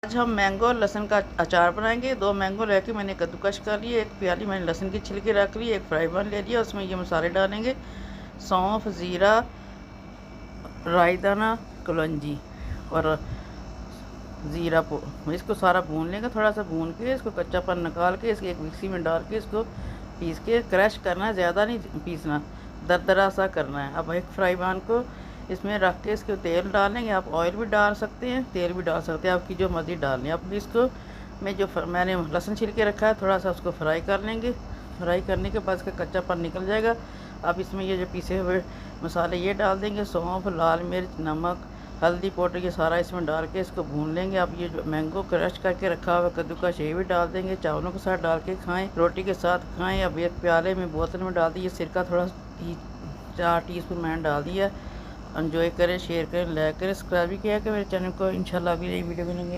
आज हम मैंगो और लहसुन का अचार बनाएंगे। 2 मैंगो लेके मैंने कद्दूकश कर लिए, 1 प्याली मैंने लहसुन की छिलके रख ली, 1 फ्राई पैन ले लिया, उसमें ये मसाले डालेंगे, सौंफ, ज़ीरा, राई दाना, कलौंजी और ज़ीरा इसको सारा भून लेंगे। थोड़ा सा भून के इसको कच्चापन निकाल के इसके एक मिक्सी में डाल के इसको पीस के क्रश करना है, ज़्यादा नहीं पीसना, दरदरा सा करना है। अब एक फ्राई पैन को इसमें रख के इसके तेल डालेंगे। आप ऑयल भी डाल सकते हैं, तेल भी डाल सकते हैं, आपकी जो मर्ज़ी डालनी है। अब इसको मैंने लहसुन छिल के रखा है, थोड़ा सा उसको फ्राई कर लेंगे। फ्राई करने के बाद इसका कच्चापन निकल जाएगा। अब इसमें ये जो पीसे हुए मसाले ये डाल देंगे, सौंफ, लाल मिर्च, नमक, हल्दी पाउडर, ये सारा इसमें डाल के इसको भून लेंगे। अब ये जो मैंगो क्रश करके रखा हुआ कद्दूकस ये भी डाल देंगे। चावलों के साथ डाल के खाएं, रोटी के साथ खाएं। अब एक प्याले में बोतल में डाल दिए सिरका, थोड़ा 4 टीस्पून मैंने डाल दिया। एंजॉय करें, शेयर करें, लाइक करें, सब्सक्राइब भी किया कि मेरे चैनल को। इंशाल्लाह अगली नई वीडियो मिलेंगे।